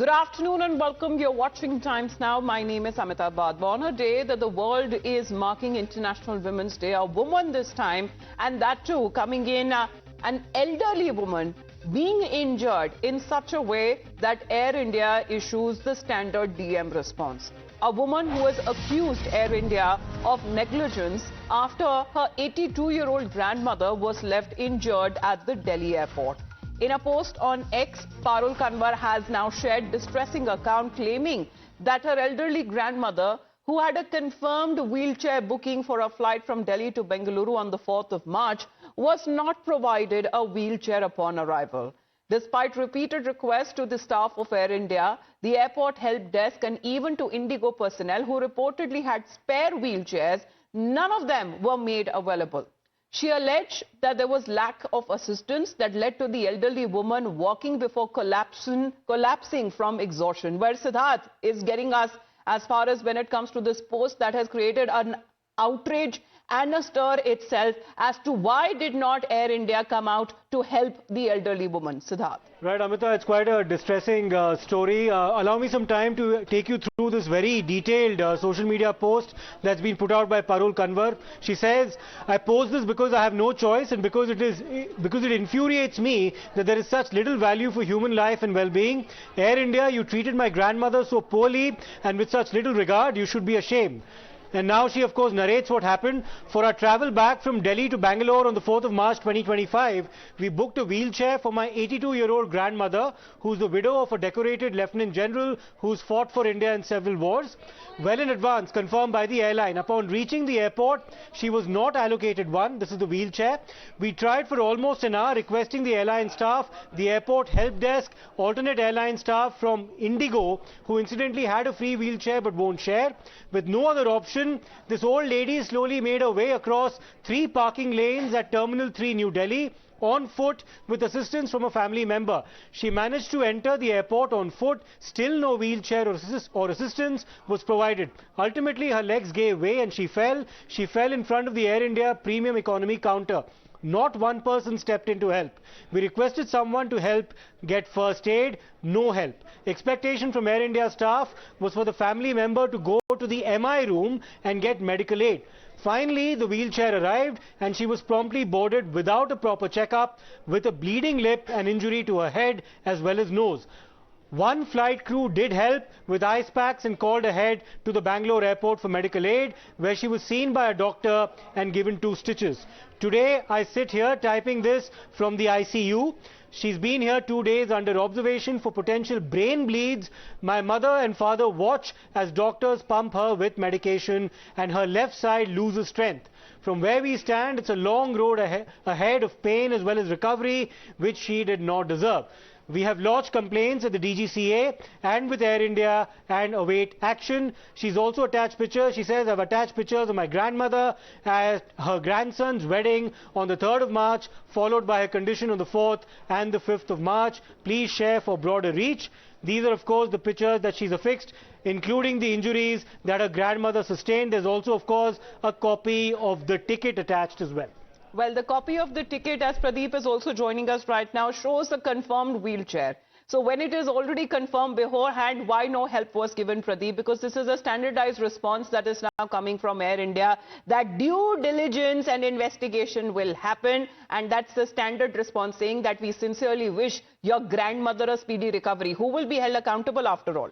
Good afternoon and welcome. You're watching Times Now. My name is Amita Badwa. On a day that the world is marking International Women's Day, a woman this time, and that too coming in, an elderly woman being injured in such a way that Air India issues the standard DM response. A woman who has accused Air India of negligence after her 82-year-old grandmother was left injured at the Delhi airport. In a post on X, Parul Kanwar has now shared distressing account claiming that her elderly grandmother, who had a confirmed wheelchair booking for a flight from Delhi to Bengaluru on the 4th of March, was not provided a wheelchair upon arrival. Despite repeated requests to the staff of Air India, the airport help desk and even to Indigo personnel who reportedly had spare wheelchairs, none of them were made available. She alleged that there was lack of assistance that led to the elderly woman walking before collapsing from exhaustion. Where Siddharth is getting us as far as when it comes to this post that has created an outrage and a stir itself as to why did not Air India come out to help the elderly woman. Siddharth. Right, Amita, it's quite a distressing story. Allow me some time to take you through this very detailed social media post that's been put out by Parul Kanwar. She says, I post this because I have no choice and because it infuriates me that there is such little value for human life and well-being. Air India, you treated my grandmother so poorly and with such little regard, you should be ashamed. And now she, of course, narrates what happened. For our travel back from Delhi to Bangalore on the 4th of March 2025, we booked a wheelchair for my 82-year-old grandmother, who's the widow of a decorated Lieutenant General who's fought for India in several wars. Well in advance, confirmed by the airline. Upon reaching the airport, she was not allocated one. This is the wheelchair. We tried for almost an hour requesting the airline staff, the airport help desk, alternate airline staff from Indigo, who incidentally had a free wheelchair but won't share. With no other option, this old lady slowly made her way across 3 parking lanes at Terminal 3 New Delhi on foot with assistance from a family member. She managed to enter the airport on foot. Still no wheelchair or assistance was provided. Ultimately, her legs gave way and she fell. She fell in front of the Air India Premium Economy counter. Not one person stepped in to help. We requested someone to help get first aid. No help. Expectation from Air India staff was for the family member to go to the MI room and get medical aid. Finally, the wheelchair arrived and she was promptly boarded without a proper checkup with a bleeding lip and injury to her head as well as nose. One flight crew did help with ice packs and called ahead to the Bangalore airport for medical aid, where she was seen by a doctor and given 2 stitches. Today, I sit here typing this from the ICU. She's been here 2 days under observation for potential brain bleeds. My mother and father watch as doctors pump her with medication and her left side loses strength. From where we stand, it's a long road ahead of pain as well as recovery, which she did not deserve. We have lodged complaints at the DGCA and with Air India and await action. She's also attached pictures. She says, I've attached pictures of my grandmother at her grandson's wedding on the 3rd of March, followed by her condition on the 4th and the 5th of March. Please share for broader reach. These are, of course, the pictures that she's affixed, including the injuries that her grandmother sustained. There's also, of course, a copy of the ticket attached as well. Well, the copy of the ticket, as Pradeep is also joining us right now, shows a confirmed wheelchair. So when it is already confirmed beforehand, why no help was given, Pradeep? Because this is a standardized response that is now coming from Air India, that due diligence and investigation will happen. And that's the standard response, saying that we sincerely wish your grandmother a speedy recovery. Who will be held accountable after all?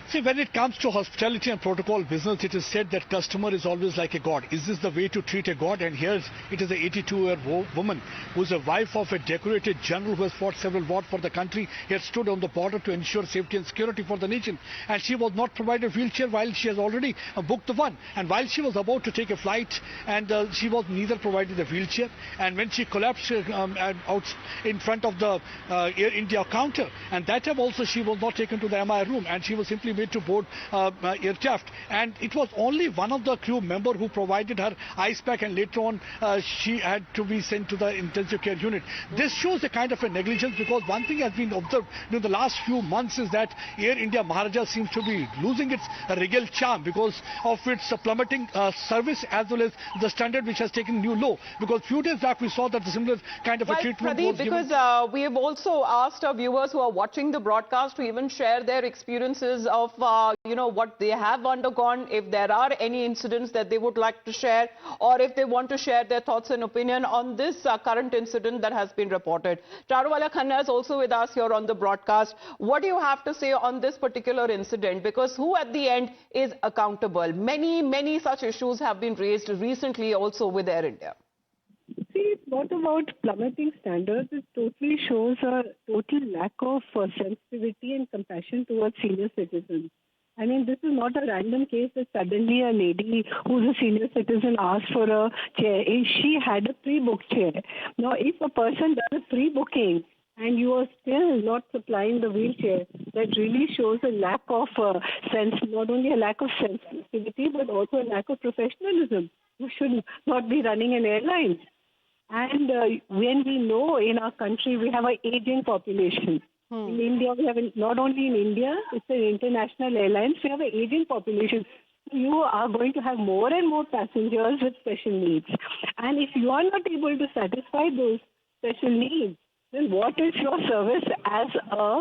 See, when it comes to hospitality and protocol business, it is said that customer is always like a god. Is this the way to treat a god? And here it is an 82-year-old woman who is a wife of a decorated general who has fought several wars for the country. He had stood on the border to ensure safety and security for the nation. And she was not provided a wheelchair while she has already booked the one. And while she was about to take a flight, and she was neither provided a wheelchair. And when she collapsed out in front of the Air India counter, and that time also she was not taken to the MI room, and she was simply made way to board aircraft, and it was only one of the crew member who provided her ice pack, and later on she had to be sent to the intensive care unit. This shows a kind of a negligence, because one thing has been observed in the last few months is that Air India Maharaja seems to be losing its regal charm because of its plummeting service, as well as the standard which has taken new low. Because few days back we saw that the similar kind of a treatment Pradeep, was given. because we have also asked our viewers who are watching the broadcast to even share their experiences of what they have undergone, if there are any incidents that they would like to share, or if they want to share their thoughts and opinion on this current incident that has been reported. Charuwala Khanna is also with us here on the broadcast. What do you have to say on this particular incident? Because who at the end is accountable? Many such issues have been raised recently also with Air India. See, what about plummeting standards? It totally shows a total lack of sensitivity and compassion towards senior citizens. I mean, this is not a random case that suddenly a lady who's a senior citizen asked for a chair. She had a pre-booked chair. Now, if a person does a pre-booking and you are still not supplying the wheelchair, that really shows a lack of not only a lack of sensitivity, but also a lack of professionalism. You should not be running an airline. And when we know in our country we have an aging population. In India, we have not only in India, it's an international airline, we have an aging population. You are going to have more and more passengers with special needs. And if you are not able to satisfy those special needs, then what is your service as a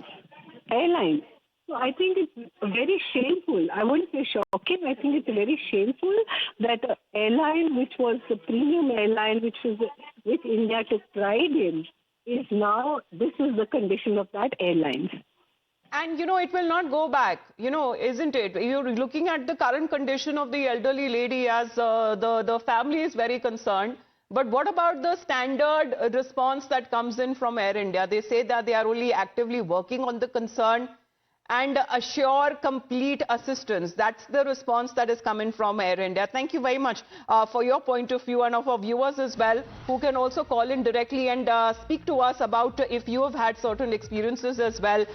airline? So I think it's very shameful. I wouldn't say shocking. I think it's very shameful that an airline which was the premium airline, which India took pride in, is now, this is the condition of that airline. And, it will not go back, isn't it? You're looking at the current condition of the elderly lady as the family is very concerned. But what about the standard response that comes in from Air India? They say that they are only actively working on the concern and assure complete assistance. That's the response that is coming from Air India. Thank you very much for your point of view, and of our viewers as well, who can also call in directly and speak to us about if you have had certain experiences as well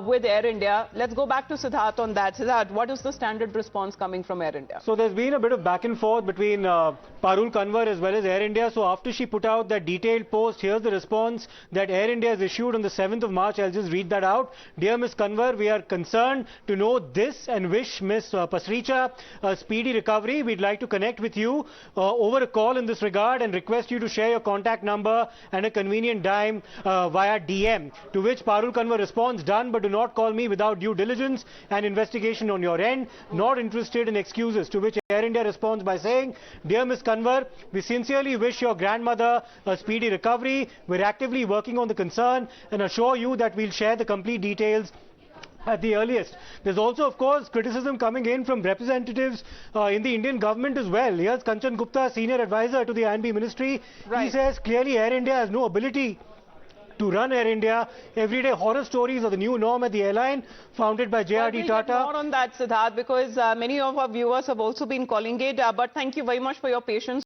with Air India. Let's go back to Siddharth on that. Siddharth, what is the standard response coming from Air India? So there's been a bit of back and forth between Parul Kanwar as well as Air India. So after she put out that detailed post, here's the response that Air India has issued on the 7th of March. I'll just read that out. Dear Ms. Kanwar, we are concerned to know this and wish Ms. Pasricha a speedy recovery. We'd like to connect with you over a call in this regard and request you to share your contact number and a convenient time via DM. To which Parul Kanwar responds, done, but do not call me without due diligence and investigation on your end. Not interested in excuses. To which Air India responds by saying, dear Ms. Kanwar, we sincerely wish your grandmother a speedy recovery. We're actively working on the concern and assure you that we'll share the complete details at the earliest. There's also, of course, criticism coming in from representatives in the Indian government as well. Here's Kanchan Gupta, senior advisor to the INB ministry. Right. He says clearly Air India has no ability to run Air India. Everyday horror stories are the new norm at the airline, founded by JRD Tata. More on that, Siddharth, because many of our viewers have also been calling it. But thank you very much for your patience.